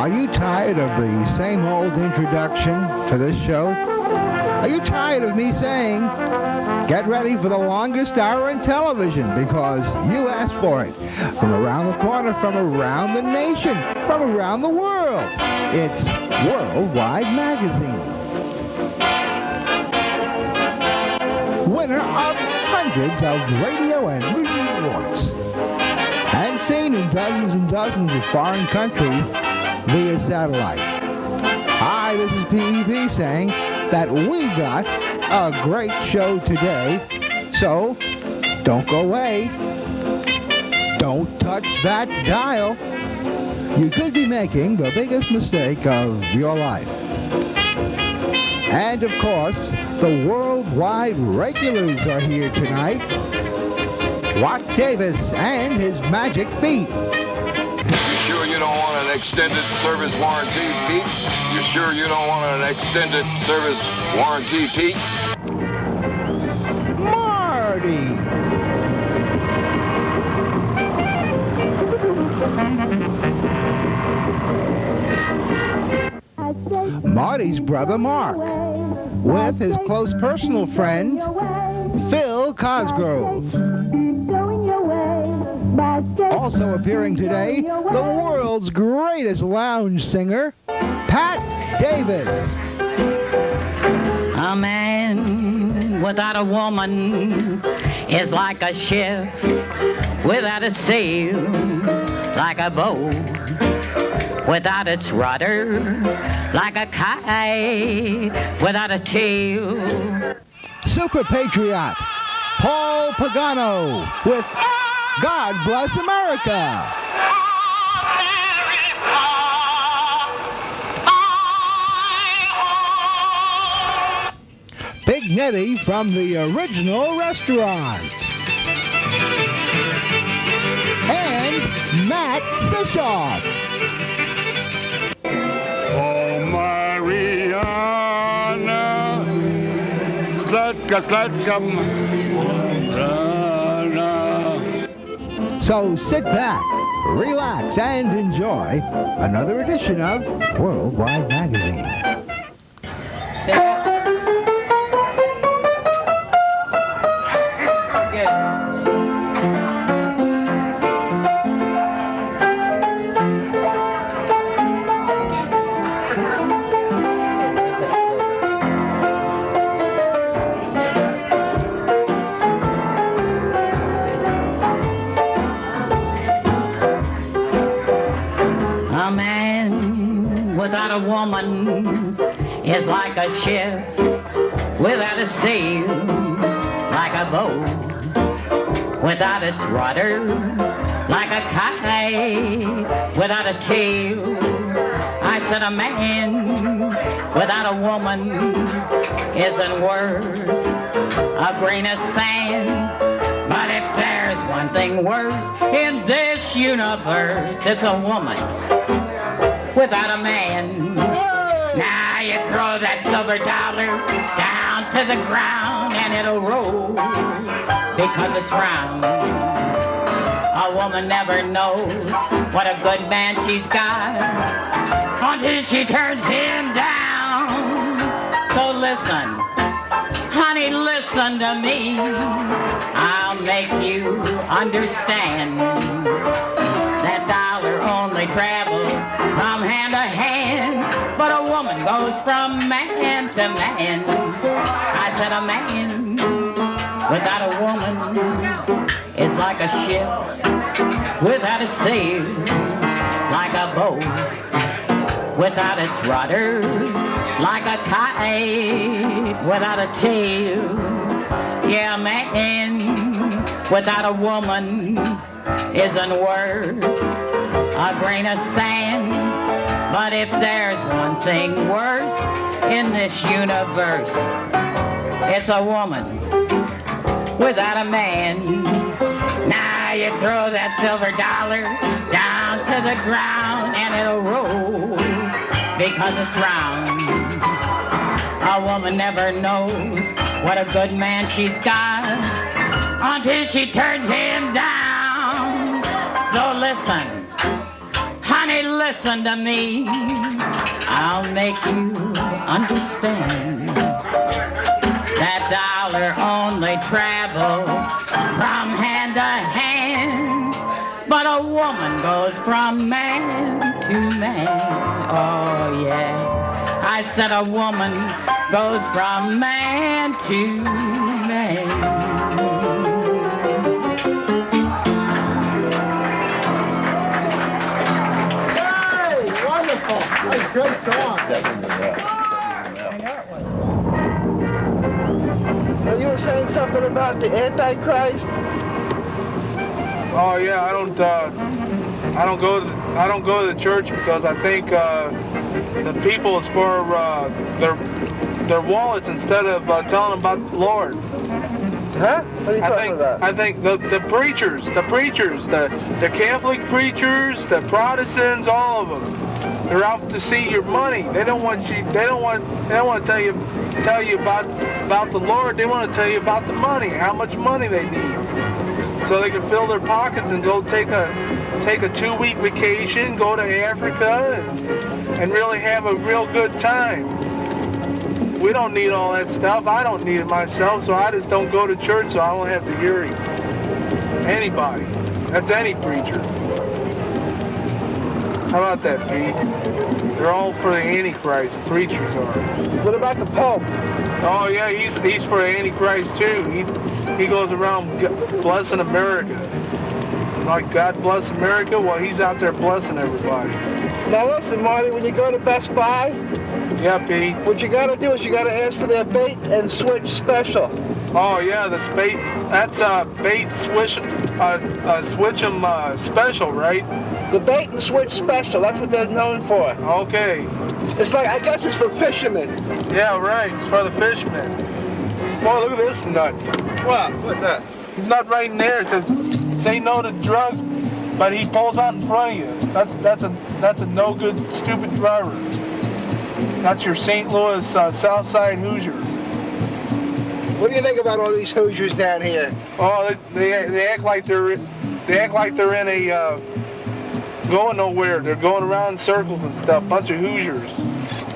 Are you tired of the same old introduction for this show? Are you tired of me saying, get ready for the longest hour in television because you asked for it? From around the corner, from around the nation, from around the world. It's Worldwide Magazine. Winner of hundreds of radio and movie awards. And seen in dozens and dozens of foreign countries via satellite. Hi, this is PEP saying that we got a great show today, so don't go away. Don't touch that dial. You could be making the biggest mistake of your life. And of course, the worldwide regulars are here tonight. Watt Davis and his magic feet. You sure you don't want an extended service warranty, Pete? You sure you don't want an extended service warranty, Pete? Marty! Marty's brother Mark, with his close personal friend, Phil Cosgrove. Also appearing today, the world's greatest lounge singer, Pat Davis. A man without a woman is like a ship without a sail, like a boat without its rudder, like a kite without a tail. Super Patriot, Paul Pagano, with God Bless America. Big Nettie from the original restaurant. And Matt Sishoff. Oh, Mariana, slatka, So sit back, relax, and enjoy another edition of Worldwide Magazine. Without a woman is like a ship without a sail, like a boat without its rudder, like a kite without a tail. I said a man without a woman isn't worth a grain of sand. But if there's one thing worse in this universe, it's a woman without a man. Now you throw that silver dollar down to the ground and it'll roll because it's round. A woman never knows what a good man she's got until she turns him down. So listen, honey, listen to me. I'll make you understand. That dollar only travels from hand to hand, but a woman goes from man to man. I said a man without a woman is like a ship without a sail, like a boat without its rudder, like a kite without a tail. Yeah, a man without a woman isn't worth a grain of sand. But if there's one thing worse in this universe, it's a woman without a man. Now you throw that silver dollar down to the ground and it'll roll because it's round. A woman never knows what a good man she's got until she turns him down. So listen, honey, listen. listen to me. I'll make you understand that dollar only travels from hand to hand, but a woman goes from man to man. Oh yeah, I said a woman goes from man to man. Great song. Now you were saying something about the Antichrist. Oh yeah, I don't go to the church because I think the people is for their wallets instead of telling them about the Lord. Huh? What are you talking about? I think the preachers, the Catholic preachers, the Protestants, all of them. They're out to see your money. They don't want you. They don't want to tell you about the Lord. They want to tell you about the money, how much money they need, so they can fill their pockets and go take a 2-week vacation, go to Africa, and really have a real good time. We don't need all that stuff. I don't need it myself, so I just don't go to church, so I don't have to hear anybody. That's any preacher. How about that, Pete? They're all for the Antichrist, the preachers are. What about the Pope? Oh yeah, he's for the Antichrist too. He goes around blessing America. Like God bless America, well he's out there blessing everybody. Now listen, Marty, when you go to Best Buy, yeah, Pete. what you gotta do is you gotta ask for their bait and switch special. Oh yeah, that's bait switch 'em special, right? The bait and switch special, that's what they're known for. Okay. It's like, I guess it's for fishermen. Yeah, right, it's for the fishermen. Boy, look at this nut. What? What's that? His nut right in there, it says, say no to drugs, but he pulls out in front of you. That's a no good, stupid driver. That's your St. Louis South Side Hoosier. What do you think about all these Hoosiers down here? Oh, they act like they're in a going nowhere. They're going around in circles and stuff. Bunch of Hoosiers.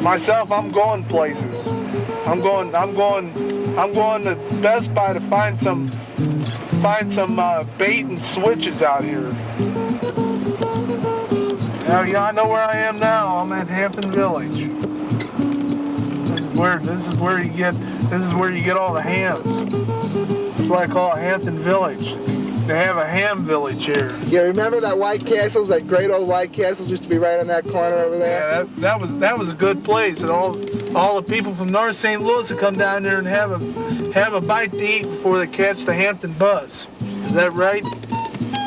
Myself, I'm going places. I'm going to Best Buy to find some bait and switches out here. Yeah, I know where I am now. I'm at Hampton Village. This is where you get all the hams. That's why I call it Hampton Village. They have a ham village here. You remember that White Castles, that great old White Castles used to be right on that corner over there? Yeah, that was a good place, and all the people from North St. Louis would come down there and have a bite to eat before they catch the Hampton bus. Is that right?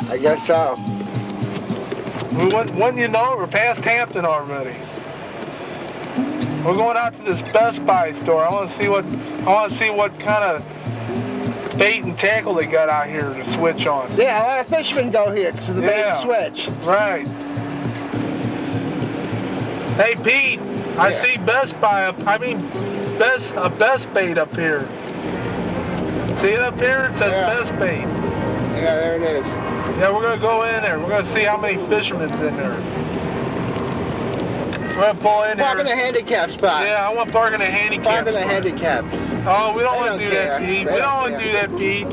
I guess so. Wouldn't you know it? We're past Hampton already. We're going out to this Best Buy store. I want to see what kind of bait and tackle they got out here to switch on. Yeah, a lot of fishermen go here because of the bait and switch. Right. Hey Pete, I see Best Buy Best Bait up here. See it up here? It says Best Bait. Yeah, there it is. Yeah, we're gonna go in there. We're gonna see how many fishermen's in there. We're gonna pull in Park here. in a handicap spot. Yeah, I want to park in a handicap. Park in a handicap. Oh, we don't want to They do don't that, care. Pete. They We don't don't want to care. do that, Pete.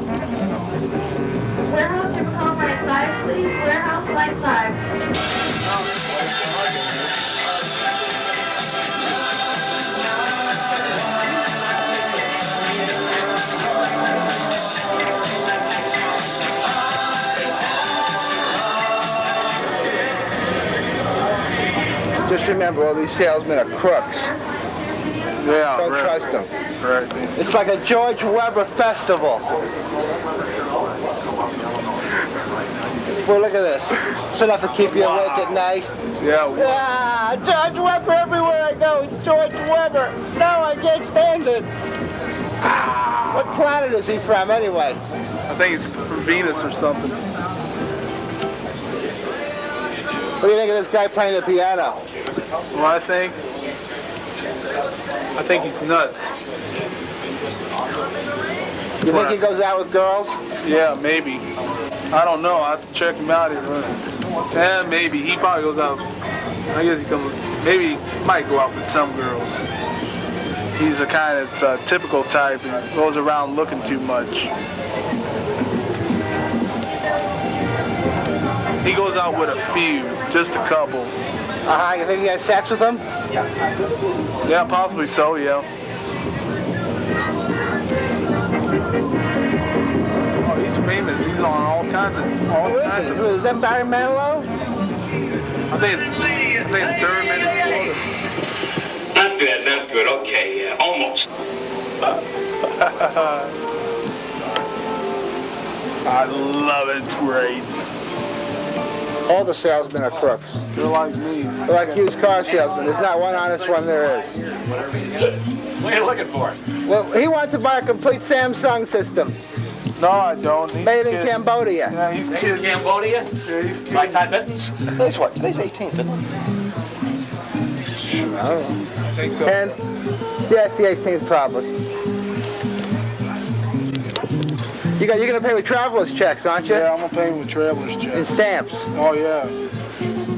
Warehouse number call line 5, please. Warehouse line 5. Just remember, all these salesmen are crooks. Yeah, Don't right. trust them. Right. It's like a George Weber festival. Well, look at this. It's enough to keep you awake at night. Yeah. Yeah, George Weber everywhere I go. It's George Weber. No, I can't stand it. What planet is he from, anyway? I think it's from Venus or something. What do you think of this guy playing the piano? Well, I think he's nuts. You think he goes out with girls? Yeah, maybe. I don't know. I have to check him out here. Yeah, maybe. He probably goes out I guess maybe might go out with some girls. He's the kind that's a typical type and goes around looking too much. He goes out with a few, just a couple. You think you had sex with him? Yeah, possibly so, yeah. Oh, he's famous. He's on all kinds of... Who is he? Is that Barry Manilow? I think it's Thurman. Not bad, not good. Okay, yeah, almost. I love it. It's great. All the salesmen are crooks. They're like me. They're like used car salesmen. There's not one honest one there is. What are you looking for? Well, he wants to buy a complete Samsung system. No, I don't. He's Made in kidding. Cambodia. Yeah, he's Made in kidding. Cambodia? Yeah, he's kidding. Like Todd Benton's? Today's what? Today's 18th, isn't it? I don't know. I think so. And yes, the 18th probably. You're gonna pay with traveler's checks, aren't you? Yeah, I'm gonna pay him with traveler's And checks. stamps. Oh yeah,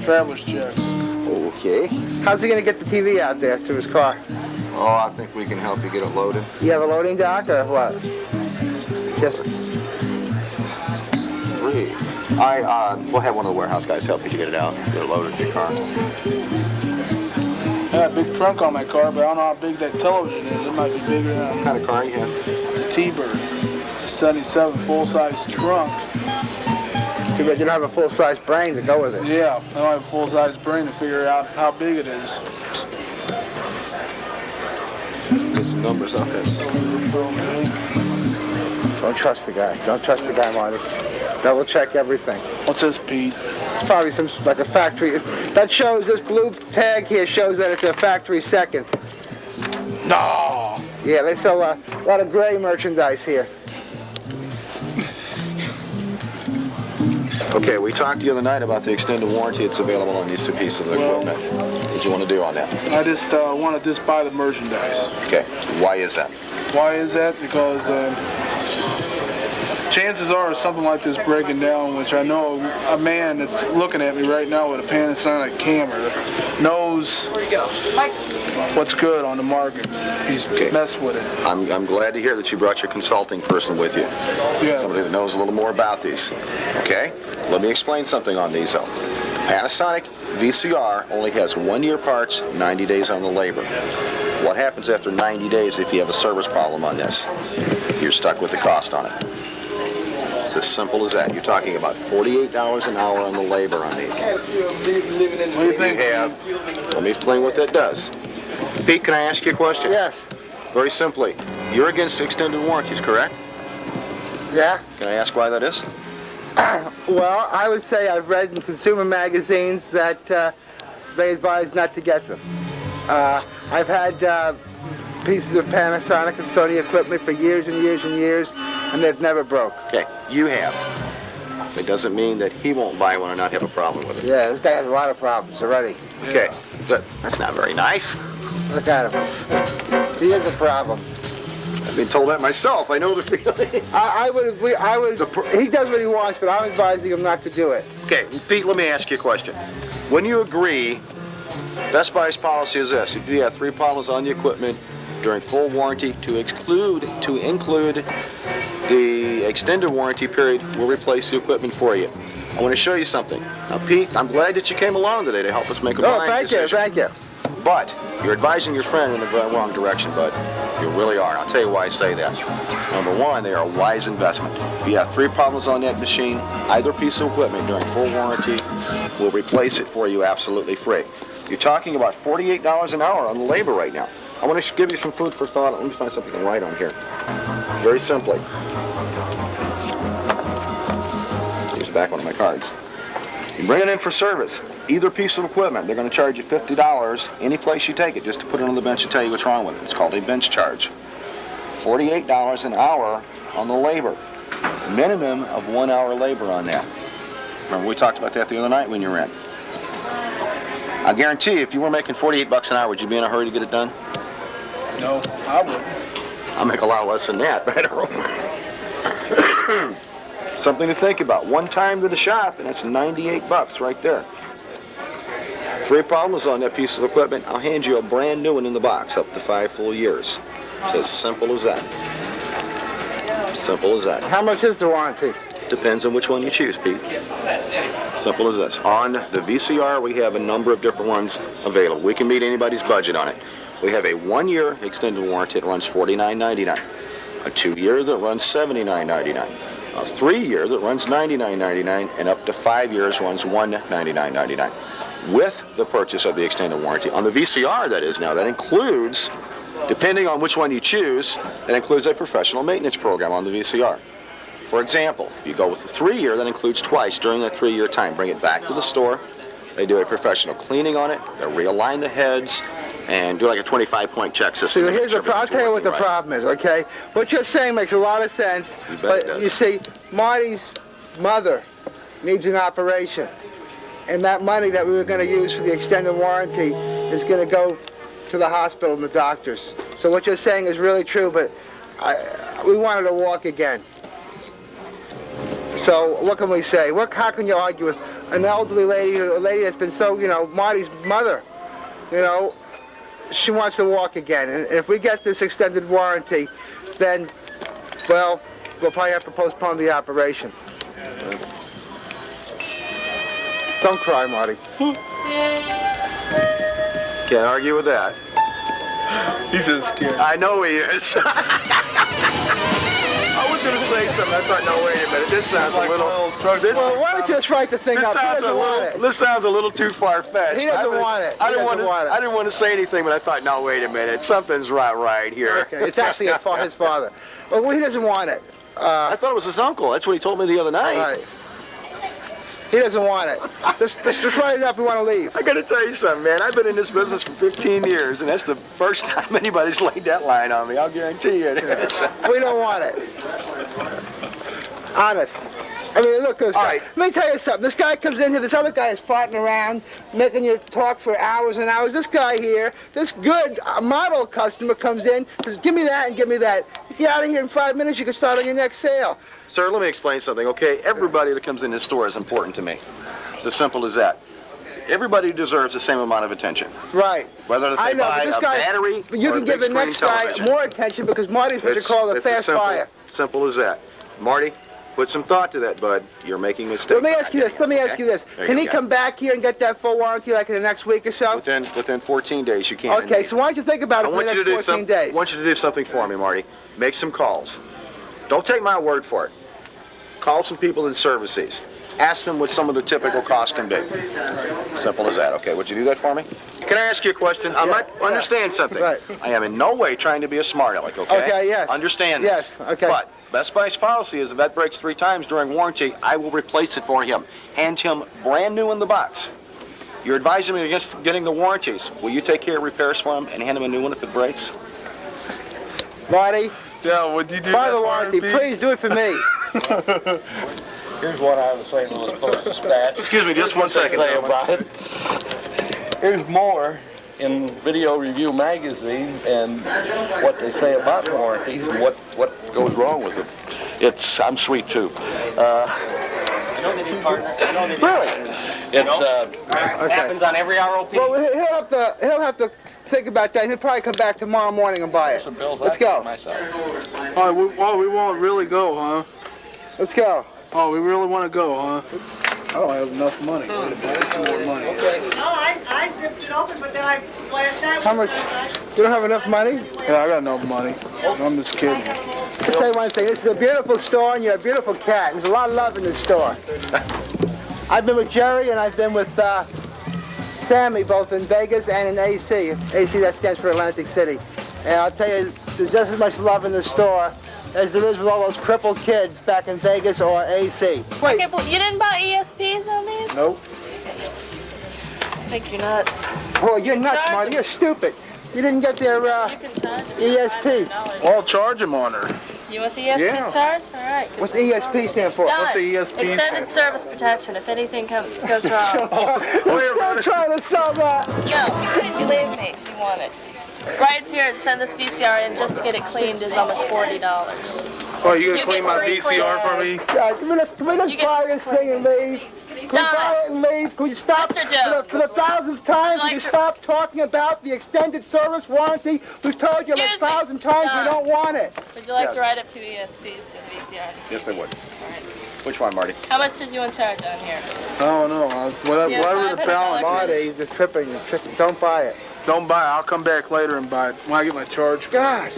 traveler's checks. Okay. How's he gonna get the TV out there to his car? Oh, I think we can help you get it loaded. You have a loading dock or what? Yes, sir. We'll have one of the warehouse guys help you to get it out, get it loaded in your car. I got a big trunk on my car, but I don't know how big that television is. It might be bigger than What kind of car you have? a T-Bird. It's a 77 full-size trunk. Too bad you don't have a full-size brain to go with it. Yeah, I don't have a full-size brain to figure out how big it is. Get some numbers off this. Don't trust the guy. Don't trust the guy, Marty. Double check everything. What's this, Pete? It's probably some like a factory. That shows this blue tag here shows that it's a factory second. No. Yeah, they sell a lot of gray merchandise here. Okay, we talked the other night about the extended warranty that's available on these two pieces of equipment. What do you want to do on that? I just want to just buy the merchandise. Okay, why is that? Why is that? Because chances are something like this breaking down, which I know a man that's looking at me right now with a Panasonic camera knows what's good on the market. He's messed with it. I'm glad to hear that you brought your consulting person with you. Yeah. Somebody that knows a little more about these. Okay? Let me explain something on these though. Panasonic VCR only has 1 year parts, 90 days on the labor. What happens after 90 days if you have a service problem on this? You're stuck with the cost on it. It's as simple as that. You're talking about $48 an hour on the labor on these. What do you think? Let me explain what that does. Pete, can I ask you a question? Yes. Very simply. You're against extended warranties, correct? Yeah. Can I ask why that is? Well, I would say I've read in consumer magazines that they advise not to get them. I've had pieces of Panasonic and Sony equipment for years and years and years, and they've never broke. Okay, you have. It doesn't mean that he won't buy one or not have a problem with it. Yeah, this guy has a lot of problems already. Okay, but that's not very nice. Look at him. He is a problem. I've been told that myself. I know the feeling. I would. He does what he wants, but I'm advising him not to do it. Okay, Pete, let me ask you a question. When you agree, Best Buy's policy is this: if you have 3 problems on the equipment during full warranty, to include the extended warranty period, we'll replace the equipment for you. I want to show you something. Now, Pete, I'm glad that you came along today to help us make a buying decision. Thank you. But you're advising your friend in the wrong direction, bud. You really are. I'll tell you why I say that. Number one, they are a wise investment. If you have 3 problems on that machine, either piece of equipment during full warranty, we'll replace it for you absolutely free. You're talking about $48 an hour on the labor right now. I want to give you some food for thought. Let me find something to write on here. Very simply. Here's back one of my cards. You bring it in for service. Either piece of equipment, they're going to charge you $50 any place you take it just to put it on the bench and tell you what's wrong with it. It's called a bench charge. $48 an hour on the labor. Minimum of 1 hour labor on that. Remember we talked about that the other night when you were in. I guarantee you, if you were making $48 an hour, would you be in a hurry to get it done? No, I wouldn't. I'll make a lot less than that, but Something to think about. One time to the shop, and that's $98 right there. 3 problems on that piece of equipment, I'll hand you a brand new one in the box, up to 5 full years. It's as simple as that. Simple as that. How much is the warranty? Depends on which one you choose, Pete. Simple as this. On the VCR, we have a number of different ones available. We can meet anybody's budget on it. We have a 1-year extended warranty that runs $49.99. A 2-year that runs $79.99. A 3-year that runs $99.99, and up to 5 years runs $199.99. With the purchase of the extended warranty. On the VCR, that is now, that includes, depending on which one you choose, that includes a professional maintenance program on the VCR. For example, if you go with the 3-year, that includes twice during that 3-year time. Bring it back to the store. They do a professional cleaning on it. They realign the heads and do like a 25-point check system. See, here's I'll tell you what the problem is, okay? What you're saying makes a lot of sense, but you see, Marty's mother needs an operation, and that money that we were going to use for the extended warranty is going to go to the hospital and the doctors. So what you're saying is really true, but we wanted to walk again. So what can we say? How can you argue with an elderly lady, a lady that's been so, Marty's mother, she wants to walk again. And if we get this extended warranty, then, well, we'll probably have to postpone the operation. Don't cry, Marty. Can't argue with that. He's just scared. I know he is. I was going to say something. I thought, no, wait a minute. This sounds a little... Well, why don't you just write the thing up? He doesn't want it. This sounds a little too far-fetched. He doesn't want it. I didn't want to say anything, but I thought, no, wait a minute. Something's right here. Okay, it's actually his father. Well, he doesn't want it. I thought it was his uncle. That's what he told me the other night. Right. He doesn't want it. Just write it up. We want to leave. I got to tell you something, man. I've been in this business for 15 years, and that's the first time anybody's laid that line on me. I'll guarantee you it is. We don't want it. Honest. I mean, look, all right. Let me tell you something. This guy comes in here. This other guy is farting around, making you talk for hours and hours. This guy here, this good model customer comes in, says, give me that and give me that. If you're out of here in 5 minutes, you can start on your next sale. Sir, let me explain something, okay? Everybody that comes in this store is important to me. It's as simple as that. Everybody deserves the same amount of attention. Right. Whether they buy a battery but you or can a give the big screen next guy television. more attention because Marty's what you call a fast buyer. Simple as that. Marty, put some thought to that, bud. You're making mistakes. Let me ask you this. Can he come back here and get that full warranty like in the next week or so? Within 14 days, you can. Okay, so why don't you think about it for the next 14 days? I want you to do something for me, Marty. Make some calls. Don't take my word for it. Call some people in services. Ask them what some of the typical costs can be. Simple as that. Okay, would you do that for me? Can I ask you a question? Understand something. Right. I am in no way trying to be a smart aleck, okay? Okay, yes. Understand this. Yes, okay. But Best Buy's policy is if that breaks 3 times during warranty, I will replace it for him. Hand him brand new in the box. You're advising me against getting the warranties. Will you take care of repairs for him and hand him a new one if it breaks? Marty? Yeah, would you do Buy the warranty. Please do it for me. Here's what I was St. Louis Post-Dispatch. Excuse me, just 1 second. Say about it. Here's more in Video Review magazine and what they say about warranties and what goes wrong with them. I'm sweet too. Really? It happens on every ROP. Well, he'll have to think about that. He'll probably come back tomorrow morning and buy it. Let's go. Oh, we won't really go, huh? Let's go. Oh, we really want to go, huh? I don't have enough money. I need some more money. Okay. No, I zipped it open, but then last night... How much? You don't have enough money? Yeah, I got enough money. I'm just kidding. Just say one thing. This is a beautiful store, and you're a beautiful cat. There's a lot of love in this store. I've been with Jerry, and I've been with Sammy, both in Vegas and in AC. AC, that stands for Atlantic City. And I'll tell you, there's just as much love in the store as there is with all those crippled kids back in Vegas or AC. Wait. Okay, but you didn't buy ESPs on these? Nope. I think you're nuts. Oh, you're nuts, Marty. You're stupid. You didn't get their ESP. I'll charge them on her. You want the ESP charge? All right. What's ESP stand for? What's the ESP Extended Service Protection, if anything goes wrong. You're still trying to sell that. No, believe me, you want it. right here and send this VCR in just to get it cleaned is almost $40. Oh, you gonna clean my VCR for me? Yeah, can we just buy this thing and leave? Can we buy it and leave? Can we stop for the thousandth time? Can you stop talking about the extended service warranty? We've told you like 1,000 times we don't want it. Would you like to write up 2 ESPs for the VCR? Yes, I would. All right. Which one, Marty? How much did you want to charge on here? Oh, no. Whatever the balance. Marty, you're tripping. Don't buy it. Don't buy it. I'll come back later and buy it when I get my charge. God.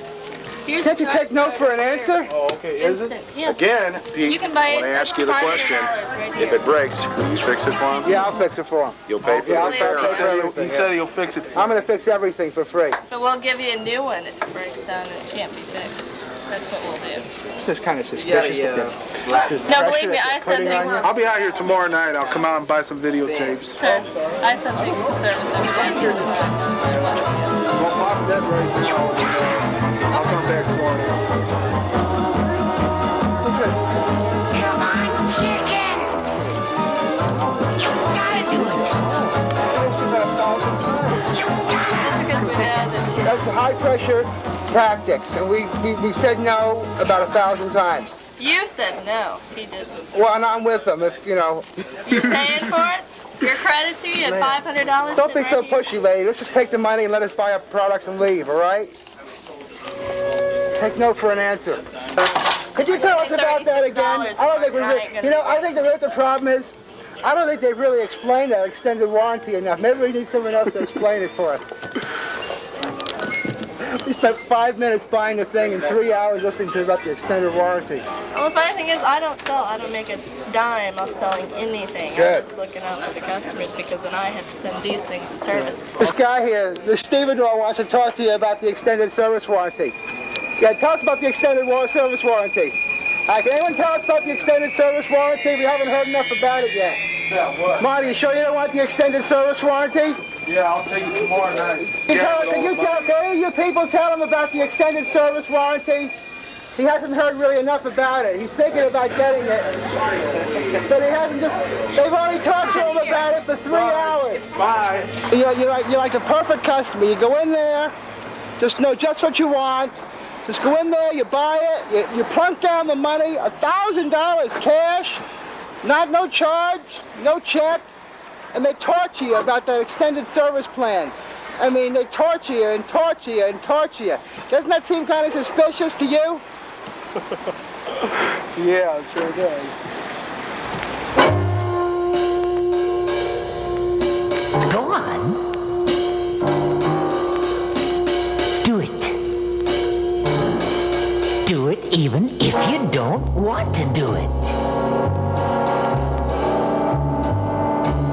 Can't you take no for an answer? Oh, okay. Is it? Yes. Again, Pete, You can buy when I ask you the question, right if it breaks, will you fix it for him? Yeah, I'll fix it for him. You'll pay for Yeah, the I'll repair. pay for everything. He said he'll fix it. I'm going to fix everything for free. But we'll give you a new one if it breaks down and it can't be fixed. That's what we'll do. This is kind of suspicious. No, believe me, I send things. I'll be out here tomorrow night. I'll come out and buy some videotapes. Sir, I send things to service every day. Well, pop that right now. I'll come back tomorrow night. Come on, chicken! You gotta do it. Just because we know that. That's high pressure tactics, and we've said no about 1,000 times. You said no. He didn't. Well, and I'm with them. If you know. You're paying for it? Your credit fee at $500? Don't be so pushy, lady. Let's just take the money and let us buy our products and leave, all right? Take no for an answer. Could you tell us about that again? I don't think we really, I think the problem is, I don't think they've really explained that extended warranty enough. Maybe we need someone else to explain it for us. We spent 5 minutes buying the thing and 3 hours listening to about the extended warranty. Well, the funny thing is, I don't make a dime off selling anything. Good. I'm just looking out for the customers because then I have to send these things to service. This guy here, this stevedore, wants to talk to you about the extended service warranty. Yeah, tell us about the extended service warranty. Can anyone tell us about the extended service warranty? We haven't heard enough about it yet. Yeah, what? Marty, you sure you don't want the extended service warranty? Yeah, I'll take it tomorrow night. Can any of you people tell him about the extended service warranty? He hasn't heard really enough about it. He's thinking about getting it, but he hasn't they've only talked to him about it for 3 hours. Bye. You're like a perfect customer. You go in there, just know just what you want. Just go in there, you buy it, you plunk down the money, $1,000 cash, no charge, no check, and they torture you about that extended service plan. I mean, they torture you and torture you and torture you. Doesn't that seem kind of suspicious to you? Yeah, it sure does. Go on. Do it. Do it even if you don't want to do it.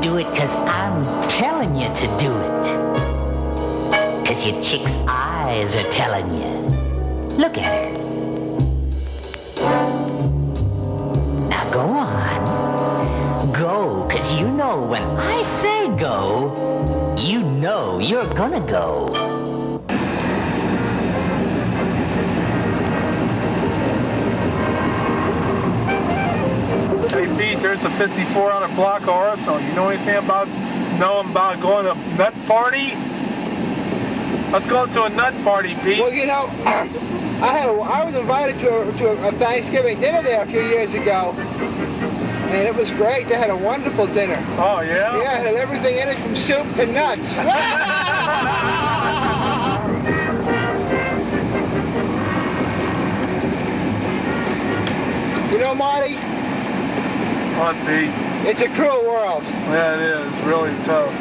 Do it because I'm telling you to do it. Because your chick's eyes are telling you. Look at her. Now go on. Go, because you know when I say go, you know you're gonna go. Hey Pete, there's a 54 on the block of Arsenal. You know anything about going to a nut party? Let's go to a nut party, Pete. Well, I was invited to a Thanksgiving dinner there a few years ago, and it was great. They had a wonderful dinner. Oh yeah? Yeah, it had everything in it from soup to nuts. You know, Marty? What, Pete? It's a cruel world. Yeah, it is. It's really tough.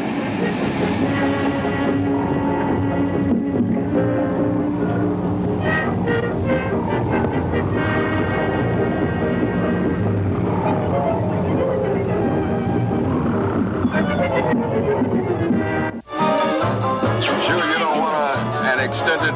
Sure you don't want an extended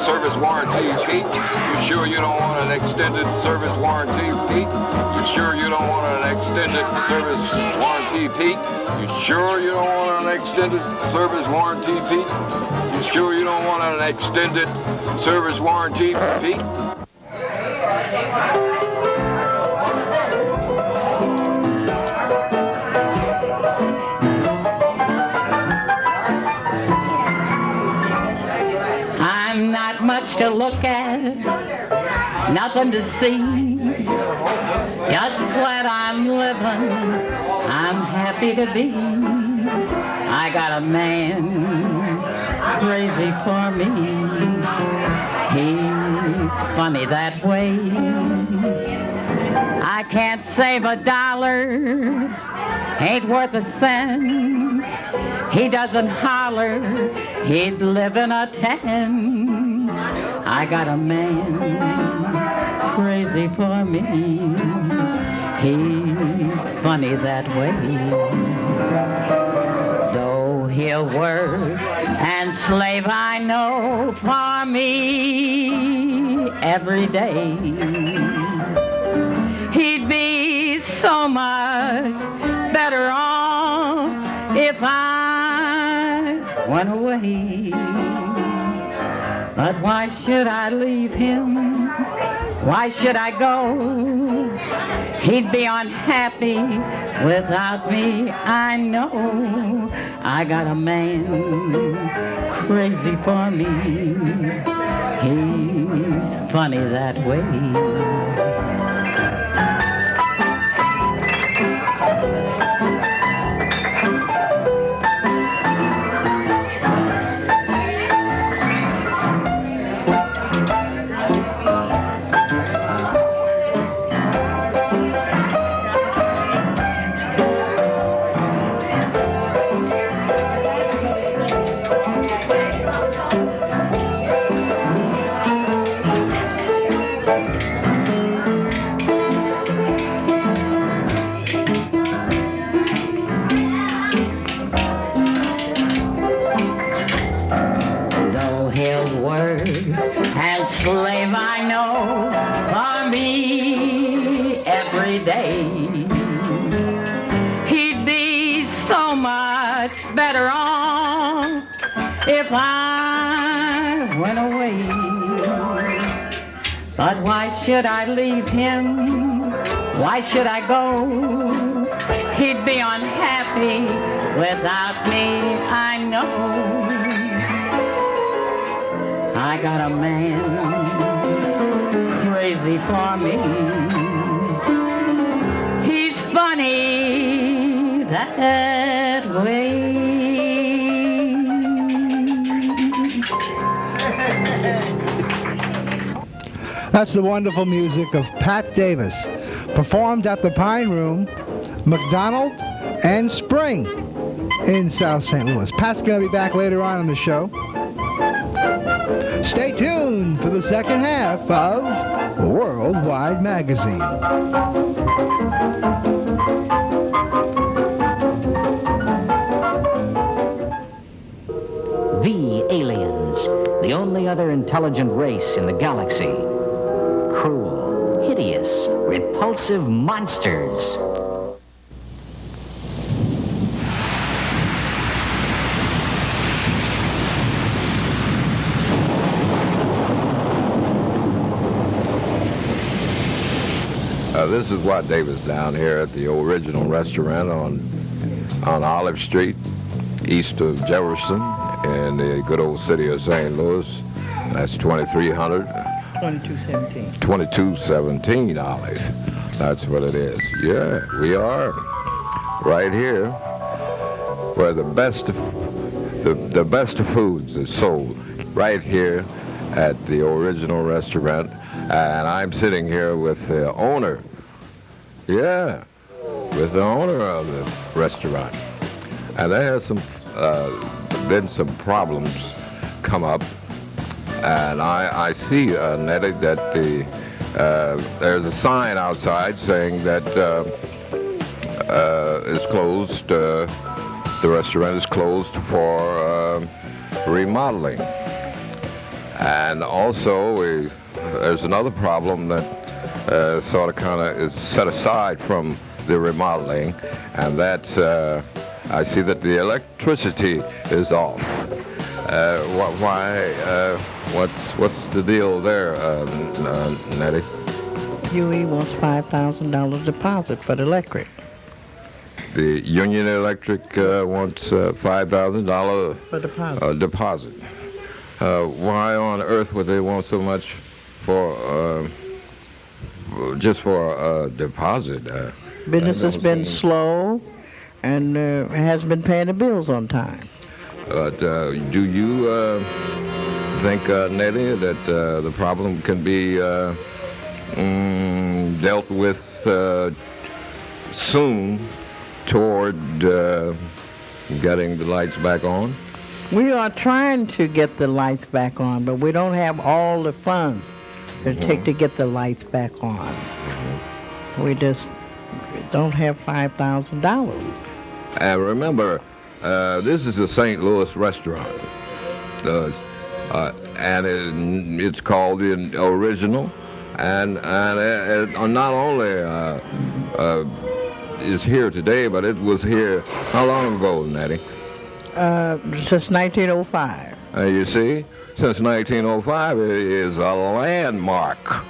service warranty, Pete? You sure you don't want an extended service warranty, Pete? You sure you don't want an extended service warranty, Pete? You sure you don't want an extended service warranty, Pete? You sure you don't want an extended service warranty, Pete? nothing to see. Just glad I'm living, I'm happy to be. I got a man crazy for me. He's funny that way. I can't save a dollar, ain't worth a cent. He doesn't holler, he'd live in a tent. I got a man crazy for me. He's funny that way. Though he'll work and slave, I know, for me every day. He'd be so much better off if I went away. But why should I leave him? Why should I go? He'd be unhappy without me, I know. I got a man crazy for me. He's funny that way. Slave, I know, for me every day. He'd be so much better off if I went away. But why should I leave him? Why should I go? He'd be unhappy without me, I know. I got a man crazy for me. He's funny that way. That's the wonderful music of Pat Davis, performed at the Pine Room, McDonald and Spring in South St. Louis. Pat's going to be back later on in the show. Stay tuned for the second half of Worldwide Magazine. The aliens, the only other intelligent race in the galaxy. Cruel, hideous, repulsive monsters. This is Watt Davis down here at the original restaurant on Olive Street, east of Jefferson, in the good old city of St. Louis. That's 2300. 2217. 2217 Olive. That's what it is. Yeah, we are right here where the best of foods is sold, right here at the original restaurant. And I'm sitting here with the owner. Yeah, with the owner of the restaurant. And there has been some problems come up. And I see, Nettie, that there's a sign outside saying that it's closed. The restaurant is closed for remodeling. And also, there's another problem that sort of kind of is set aside from the remodeling, and that's I see that the electricity is off. Why? What's the deal there, Nettie? UE wants $5,000 deposit for the electric. The Union Electric wants $5,000 for deposit. Deposit. Why on earth would they want so much for just for a deposit. Business has been slow and hasn't been paying the bills on time. But do you think, Nettie, that the problem can be dealt with soon toward getting the lights back on? We are trying to get the lights back on, but we don't have all the funds it take to get the lights back on. We just don't have $5,000. And remember, this is a St. Louis restaurant, and it's called the Original, and not only is here today, but it was here how long ago, Nettie? Since 1905. You see, since 1905, it is a landmark.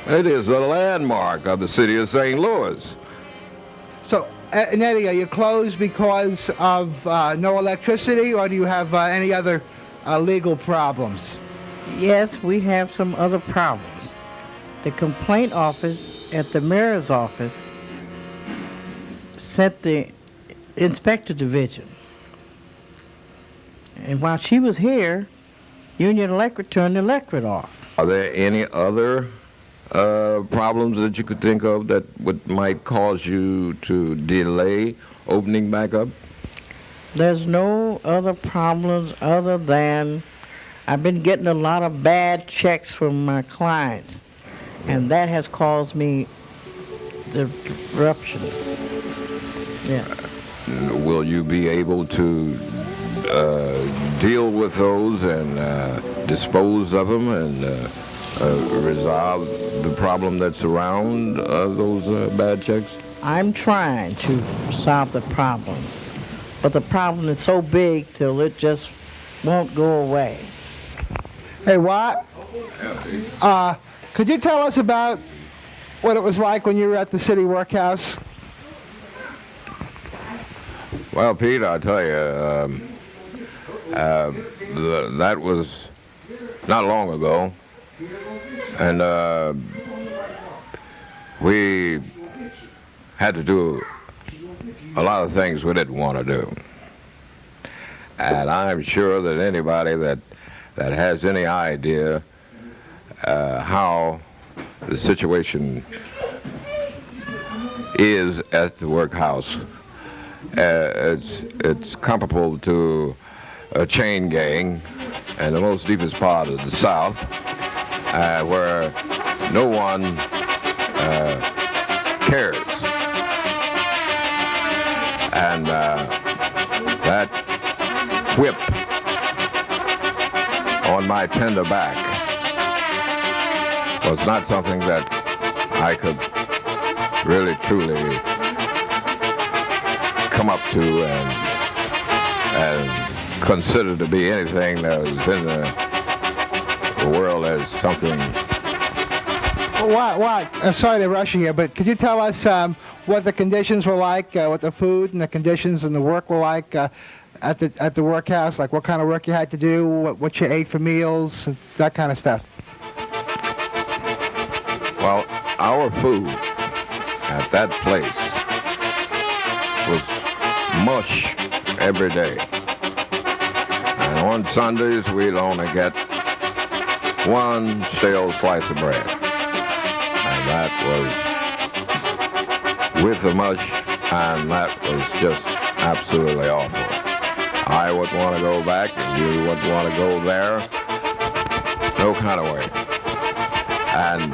It is a landmark of the city of St. Louis. So, Nettie, are you closed because of no electricity, or do you have any other legal problems? Yes, we have some other problems. The complaint office at the mayor's office sent the inspector division. And while she was here, Union Electric turned the electric off. Are there any other problems that you could think of that might cause you to delay opening back up? There's no other problems other than I've been getting a lot of bad checks from my clients, and that has caused me the disruption. Yes. Will you be able to deal with those and dispose of them and resolve the problem that's around those bad checks? I'm trying to solve the problem, but the problem is so big till it just won't go away. Hey, Watt, could you tell us about what it was like when you were at the city workhouse? Well, Pete, I'll tell you, that was not long ago, and we had to do a lot of things we didn't want to do. And I'm sure that anybody that has any idea how the situation is at the workhouse, it's comparable to a chain gang in the most deepest part of the South, where no one cares. And that whip on my tender back was not something that I could really truly come up to and consider to be anything that was in the world as something. What? I'm sorry to rush you here, but could you tell us what the conditions were like, what the food and the conditions and the work were like at the workhouse? Like what kind of work you had to do, what you ate for meals, that kind of stuff. Well, our food at that place was mush every day. And on Sundays, we'd only get one stale slice of bread. And that was with the mush, and that was just absolutely awful. I wouldn't want to go back, and you wouldn't want to go there. No kind of way. And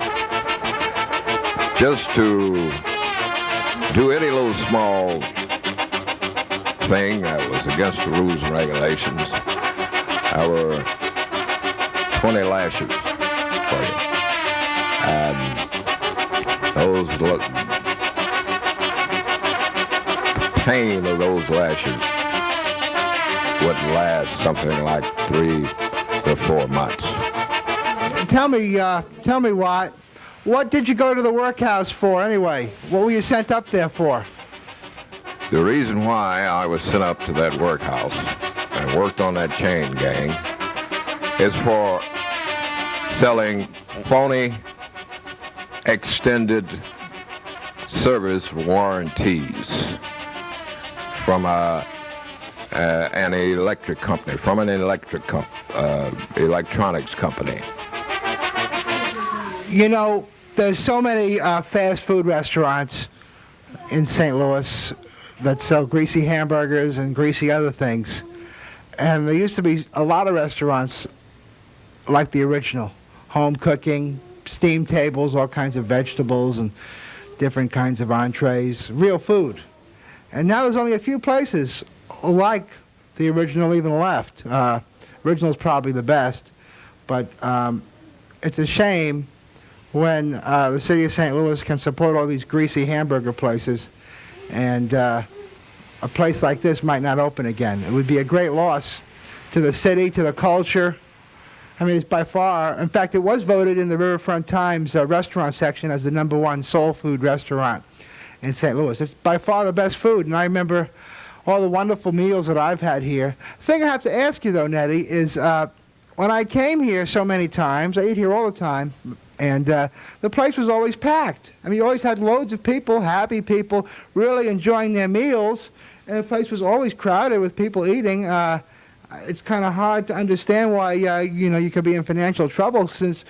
just to do any little small thing that was against the rules and regulations, there were 20 lashes for you. And the pain of those lashes wouldn't last something like 3 to 4 months. Tell me, what did you go to the workhouse for anyway? What were you sent up there for? The reason why I was sent up to that workhouse and worked on that chain gang is for selling phony extended service warranties from an electric company, from an electronics company. You know, there's so many fast food restaurants in St. Louis that sell greasy hamburgers and greasy other things. And there used to be a lot of restaurants like the original, home cooking, steam tables, all kinds of vegetables and different kinds of entrees, real food. And now there's only a few places like the original even left. Original's probably the best, but it's a shame when the city of St. Louis can support all these greasy hamburger places, and a place like this might not open again. It would be a great loss to the city, to the culture. I mean, it's by far, in fact, it was voted in the Riverfront Times restaurant section as the #1 soul food restaurant in St. Louis. It's by far the best food, and I remember all the wonderful meals that I've had here. The thing I have to ask you, though, Nettie, is when I came here so many times, I eat here all the time, and the place was always packed. I mean, you always had loads of people, happy people, really enjoying their meals, and the place was always crowded with people eating. It's kind of hard to understand why, you could be in financial trouble since,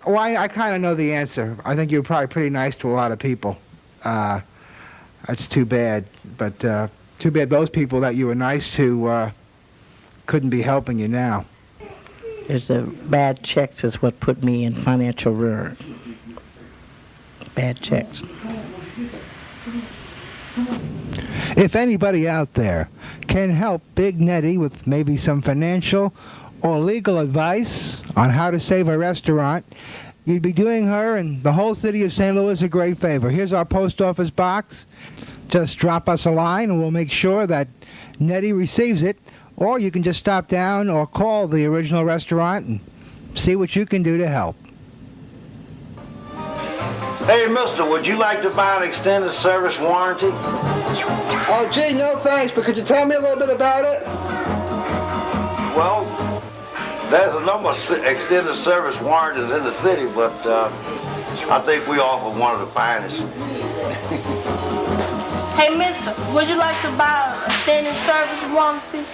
I kind of know the answer. I think you're probably pretty nice to a lot of people. That's too bad, but too bad those people that you were nice to couldn't be helping you now. It's the bad checks is what put me in financial ruin. Bad checks. If anybody out there can help Big Nettie with maybe some financial or legal advice on how to save a restaurant, you'd be doing her and the whole city of St. Louis a great favor. Here's our post office box. Just drop us a line and we'll make sure that Nettie receives it. Or you can just stop down or call the original restaurant and see what you can do to help. Hey, mister, would you like to buy an extended service warranty? Oh, gee, no thanks, but could you tell me a little bit about it? Well, there's a number of extended service warranties in the city, but I think we offer one of the finest. Hey, mister, would you like to buy a extended service warranty?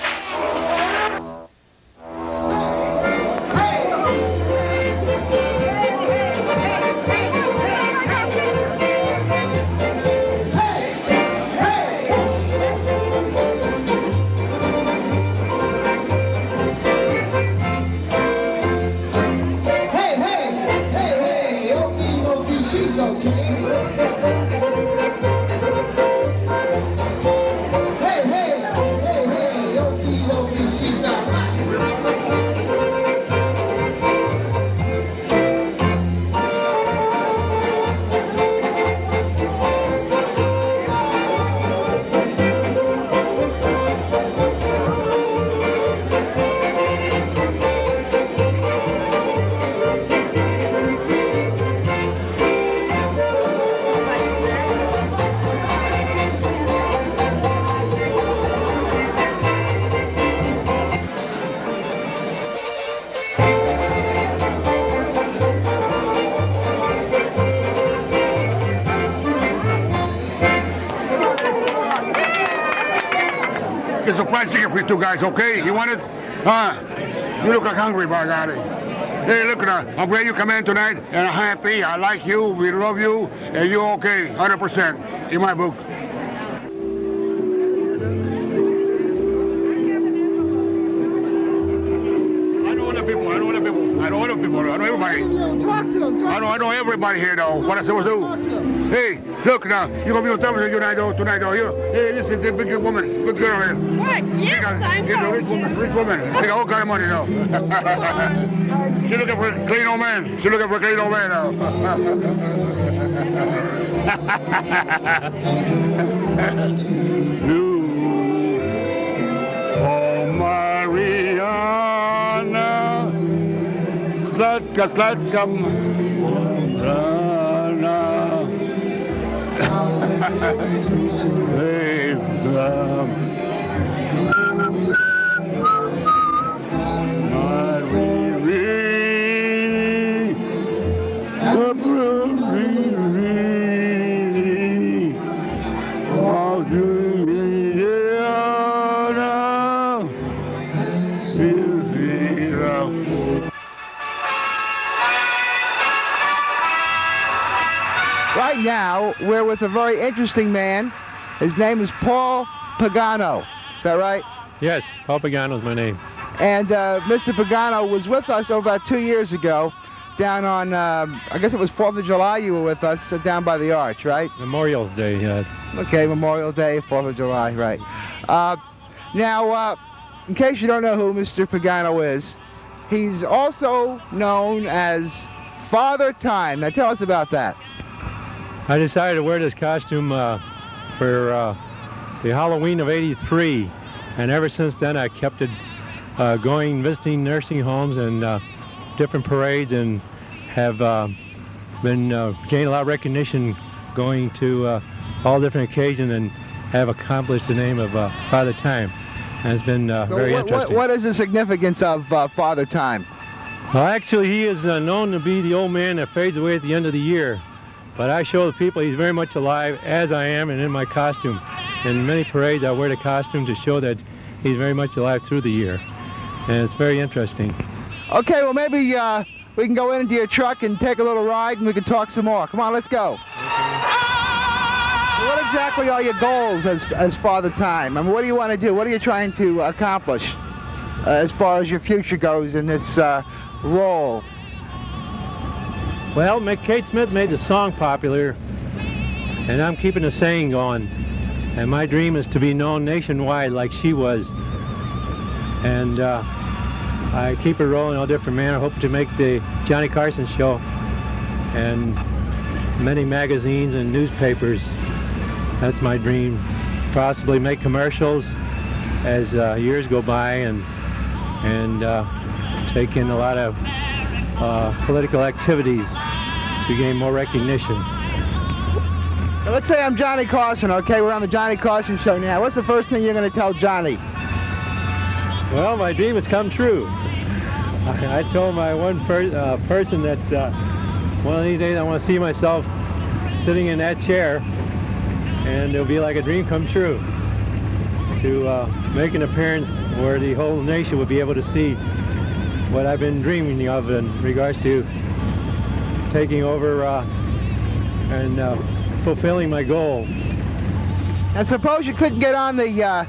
Get some fried chicken for you two guys, okay? You want it? You look like hungry, by golly. Hey, look, I'm glad you come in tonight, and I'm happy. I like you, we love you, and you're okay, 100% in my book. I know everybody. Talk to them. I know everybody here, though. What I'm supposed to do? Hey, look now, you're going to be on television tonight, though. Hey, this is the big woman, good girl here. What? Yes, I'm She's a rich woman. She got all kind of money, though. She's looking for a clean old man. Now. Oh, Mariana, slatka, now we're with a very interesting man. His name is Paul Pagano. Is that right? Yes, Paul Pagano is my name. And Mr. Pagano was with us about 2 years ago down on, I guess it was 4th of July you were with us, down by the Arch, right? Memorial Day, yes. Okay, Memorial Day, 4th of July, right. Now, in case you don't know who Mr. Pagano is, he's also known as Father Time. Now tell us about that. I decided to wear this costume for the Halloween of '83, and ever since then I kept it going, visiting nursing homes and different parades, and have been gained a lot of recognition going to all different occasions, and have accomplished the name of Father Time. And it's been very interesting. What is the significance of Father Time? Well, actually, he is known to be the old man that fades away at the end of the year. But I show the people he's very much alive, as I am, and in my costume. In many parades, I wear the costume to show that he's very much alive through the year. And it's very interesting. Okay, well, maybe we can go into your truck and take a little ride, and we can talk some more. Come on, let's go. What exactly are your goals as Father Time? I mean, what do you want to do? What are you trying to accomplish as far as your future goes in this role? Well, Kate Smith made the song popular, and I'm keeping the saying going. And my dream is to be known nationwide like she was. And I keep it rolling in all different manner. I hope to make the Johnny Carson show and many magazines and newspapers. That's my dream. Possibly make commercials as years go by, and take in a lot of political activities to gain more recognition. Now, let's say I'm Johnny Carson, okay? We're on the Johnny Carson show now. What's the first thing you're going to tell Johnny? Well, my dream has come true. I told my one person that one of these days I want to see myself sitting in that chair, and it'll be like a dream come true to make an appearance where the whole nation would be able to see what I've been dreaming of in regards to taking over and fulfilling my goal. And suppose you couldn't get on the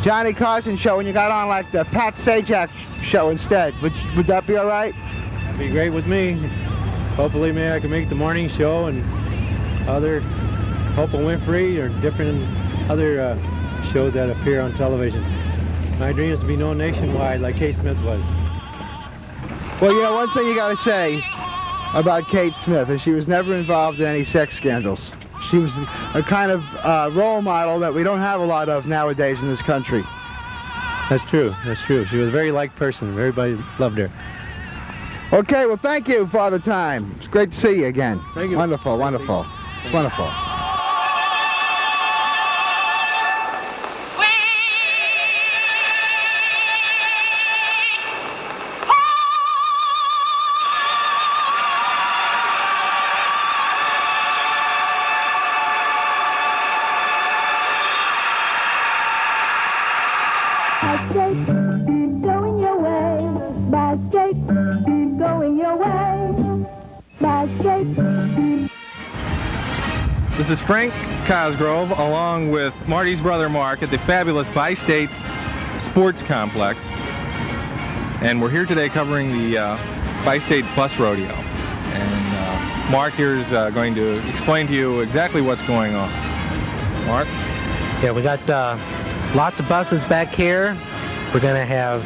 Johnny Carson show and you got on like the Pat Sajak show instead. Would that be all right? That'd be great with me. Hopefully maybe I can make the morning show and other Oprah Winfrey or different other shows that appear on television. My dream is to be known nationwide like Kate Smith was. Well, you know, one thing you got to say about Kate Smith is she was never involved in any sex scandals. She was a kind of role model that we don't have a lot of nowadays in this country. That's true. That's true. She was a very liked person. Everybody loved her. Okay, well, thank you, Father Time. It's great to see you again. Thank you. Wonderful, wonderful. It's wonderful. This is Frank Cosgrove along with Marty's brother Mark at the fabulous Bi-State Sports Complex. And we're here today covering the Bi-State Bus Rodeo. And Mark here is going to explain to you exactly what's going on. Mark? Yeah, we got lots of buses back here. We're going to have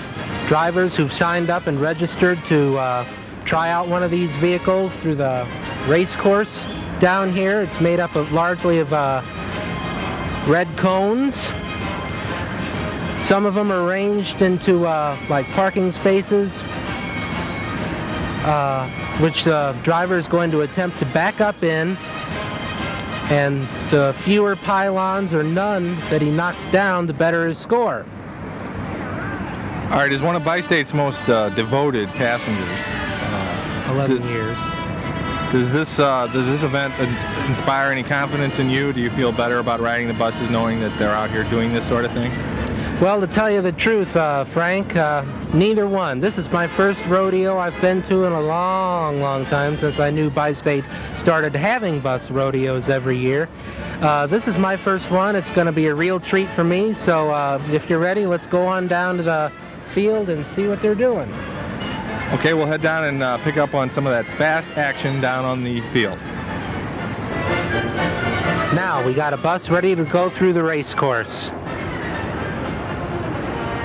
drivers who've signed up and registered to try out one of these vehicles through the race course down here. It's made up of largely of red cones. Some of them are arranged into like parking spaces, which the driver is going to attempt to back up in, and the fewer pylons or none that he knocks down, the better his score. All right, as one of Bi-State's most devoted passengers, 11 years. Does this event inspire any confidence in you? Do you feel better about riding the buses knowing that they're out here doing this sort of thing? Well, to tell you the truth, Frank, neither one. This is my first rodeo I've been to in a long, long time, since I knew Bi-State started having bus rodeos every year. This is my first one. It's going to be a real treat for me, so if you're ready, let's go on down to the field and see what they're doing. Okay, we'll head down and pick up on some of that fast action down on the field. Now, we got a bus ready to go through the race course.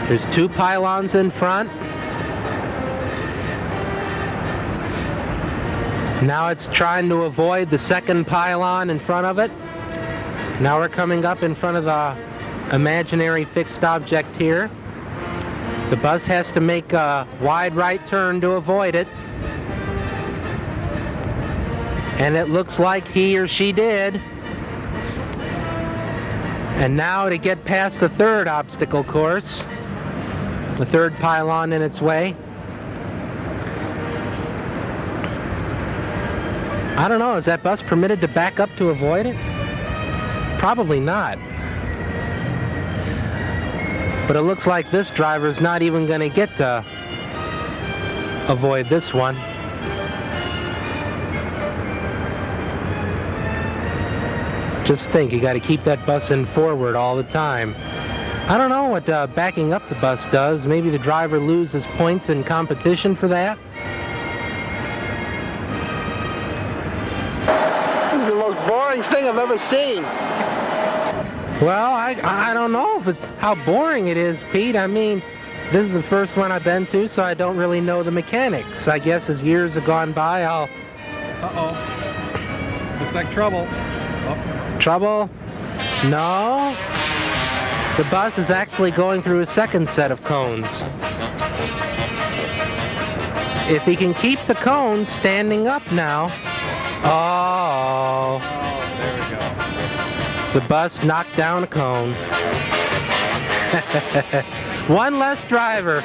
There's 2 pylons in front. Now it's trying to avoid the second pylon in front of it. Now we're coming up in front of the imaginary fixed object here. The bus has to make a wide right turn to avoid it. And it looks like he or she did. And now to get past the third obstacle course, the third pylon in its way. I don't know, is that bus permitted to back up to avoid it? Probably not. But it looks like this driver's not even going to get to avoid this one. Just think, you got to keep that bus in forward all the time. I don't know what backing up the bus does. Maybe the driver loses points in competition for that. This is the most boring thing I've ever seen. Well, I don't know if it's how boring it is, Pete. I mean, this is the first one I've been to, so I don't really know the mechanics. I guess as years have gone by, I'll... Uh-oh. Looks like trouble. Oh. Trouble? No. The bus is actually going through a second set of cones. If he can keep the cones standing up now... Oh. There we go. The bus knocked down a cone. One less driver.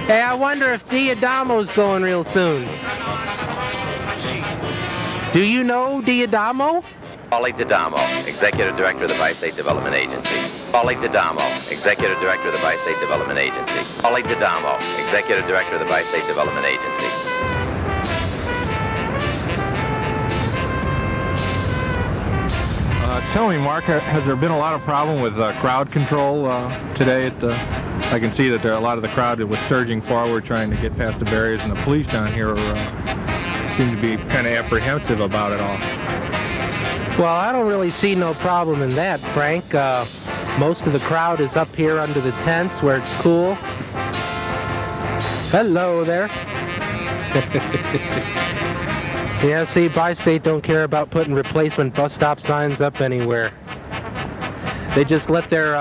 Hey, I wonder if Diodamo's going real soon. Do you know Diodamo? Paulie Didamo, Executive Director of the Bi-State Development Agency. Paulie Didamo, Executive Director of the Bi-State Development Agency. Paulie Didamo, Executive Director of the Bi-State Development Agency. Tell me, Mark, has there been a lot of problem with crowd control today at the... I can see that there are a lot of the crowd that was surging forward trying to get past the barriers, and the police down here seem to be kind of apprehensive about it all. Well, I don't really see no problem in that, Frank. Most of the crowd is up here under the tents where it's cool. Hello there. Yeah, see, Bi-State don't care about putting replacement bus stop signs up anywhere. They just let their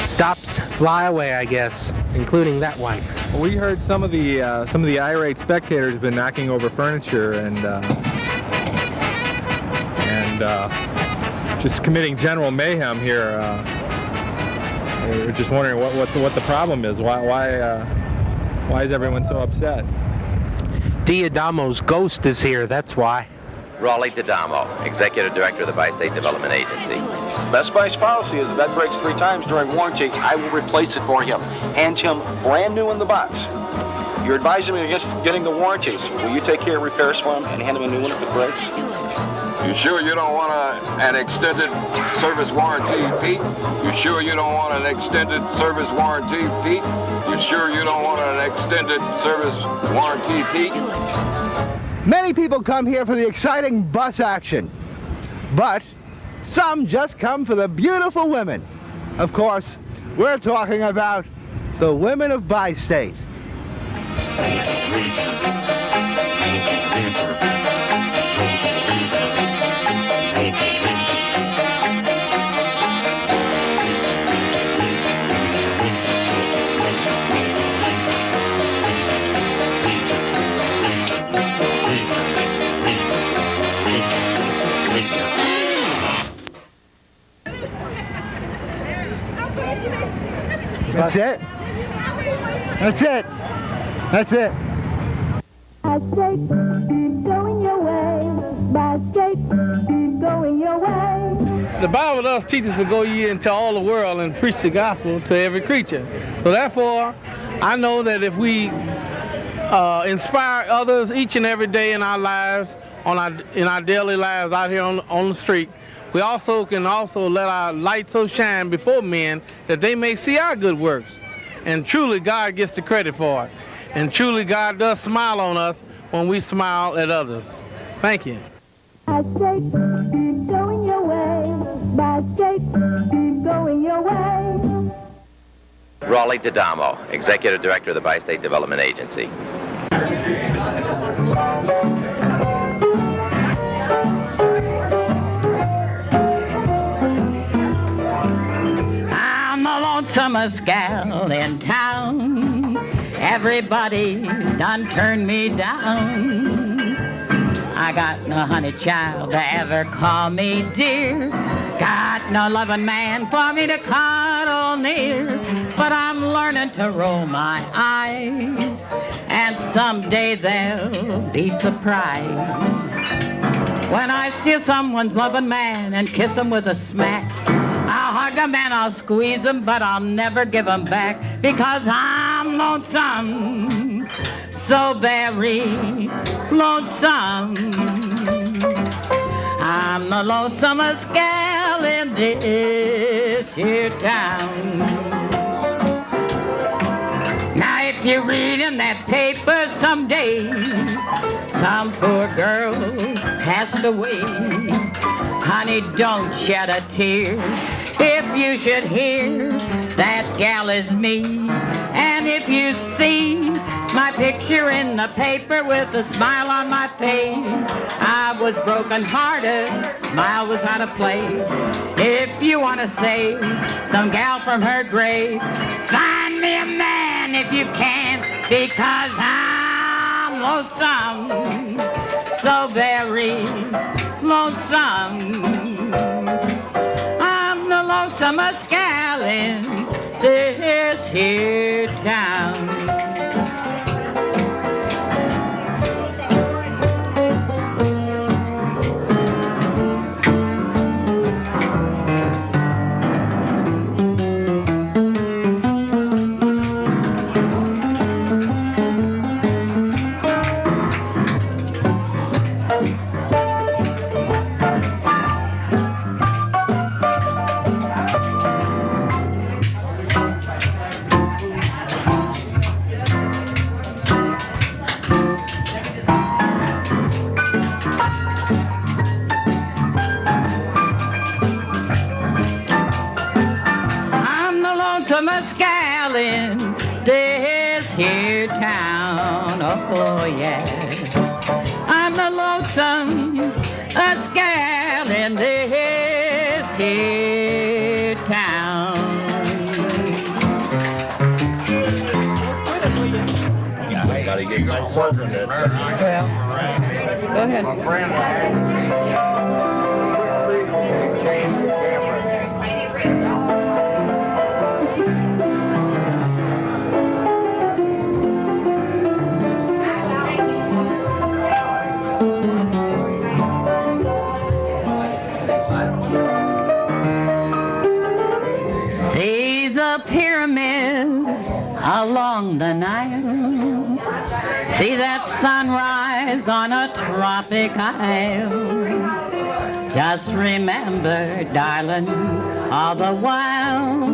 stops fly away, I guess, including that one. Well, we heard some of the irate spectators have been knocking over furniture and just committing general mayhem here. We're just wondering what the problem is. Why is everyone so upset? Diodamo's ghost is here, that's why. Raleigh Didamo, Executive Director of the Bi-State Development Agency. Best Buy's policy is if that breaks 3 times during warranty, I will replace it for him. Hand him brand new in the box. You're advising me against getting the warranties. Will you take care of repairs for him and hand him a new one if it breaks? You sure you don't want an extended service warranty, Pete? You sure you don't want an extended service warranty, Pete? You sure you don't want an extended service warranty, Pete? Many people come here for the exciting bus action, but some just come for the beautiful women. Of course, we're talking about the women of Bi-State. That's it. That's it. That's it. Bi-State, going your way. Bi-State, going your way. the Bible does teach us to go ye into all the world and preach the gospel to every creature. So therefore, I know that if we inspire others each and every day in our lives, in our daily lives out here on the street, we also can let our light so shine before men that they may see our good works. And truly, God gets the credit for it. And truly, God does smile on us when we smile at others. Thank you. By straight, going your way. By straight, going your way. Raleigh D'Adamo, Executive Director of the Bi-State Development Agency. I'm the lonesomest gal in town. Everybody done turned me down. I got no honey child to ever call me dear. Got no loving man for me to cuddle near. But I'm learning to roll my eyes, and someday they'll be surprised when I steal someone's loving man and kiss him with a smack. I'll hug him and I'll squeeze him, but I'll never give him back, because I'm lonesome, so very lonesome. I'm the lonesomest gal in this here town. Now if you read in that paper someday, some poor girl's passed away, honey, don't shed a tear if you should hear that gal is me. And if you see my picture in the paper with a smile on my face, I was broken hearted, smile was out of place. If you want to save some gal from her grave, find me a man if you can, because I'm lonesome, so very lonesome. I'm the lonesomest gal in this here town. Oh yeah, I'm the lonesome gal in this here town. I gotta get myself in there. Well, go ahead. My friend. Along the Nile, see that sunrise on a tropic isle. Just remember, darling, all the while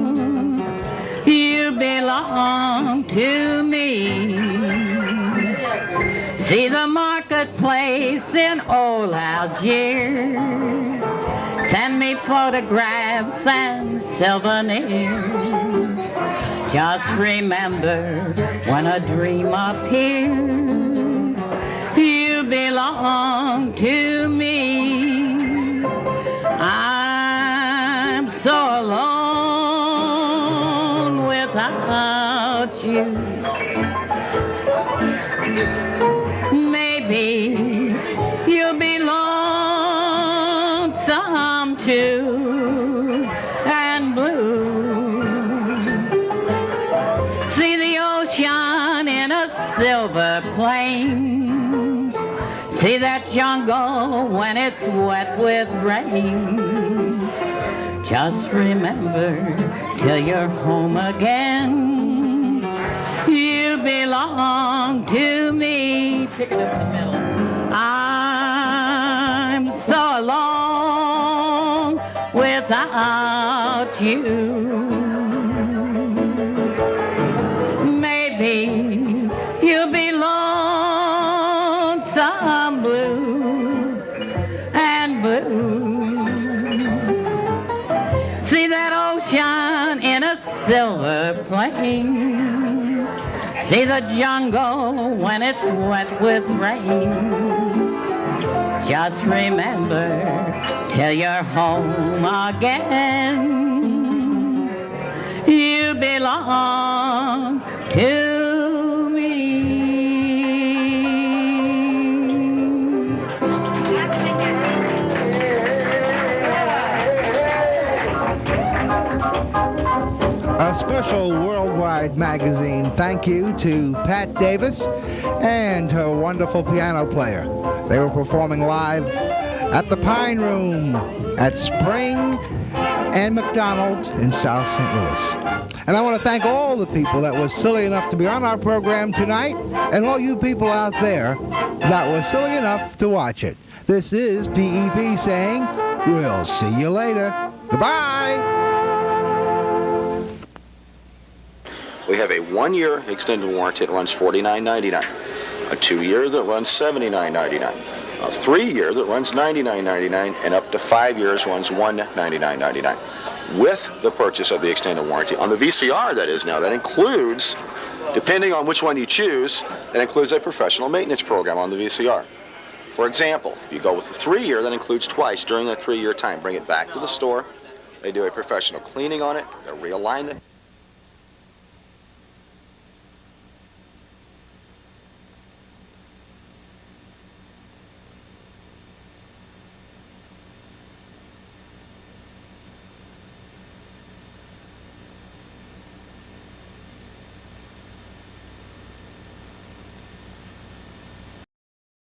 you belong to me. See the marketplace in old Algiers, send me photographs and souvenirs. Just remember, when a dream appears, you belong to me. I'm so alone without you. Maybe you'll be lonesome too, and blue. Silver plain, see that jungle when it's wet with rain. Just remember, till you're home again, you belong to me. Pick it up in the middle. I'm so alone without you. Maybe you'll be lonesome blue and blue. See that ocean in a silver plane. See the jungle when it's wet with rain. Just remember till you're home again, you belong to me. A special worldwide magazine thank you to Pat Davis and her wonderful piano player. They were performing live at the Pine Room at Spring and McDonald in South St. Louis. And I want to thank all the people that were silly enough to be on our program tonight, and all you people out there that were silly enough to watch it. This is PEP saying, we'll see you later. Goodbye. We have a 1-year extended warranty that runs $49.99, a 2-year that runs $79.99, a 3-year that runs $99.99, and up to 5 years runs $199.99. With the purchase of the extended warranty on the VCR, that is now, that includes, depending on which one you choose, that includes a professional maintenance program on the VCR. For example, if you go with the 3-year, that includes twice during that 3-year time. Bring it back to the store. They do a professional cleaning on it. They realign it.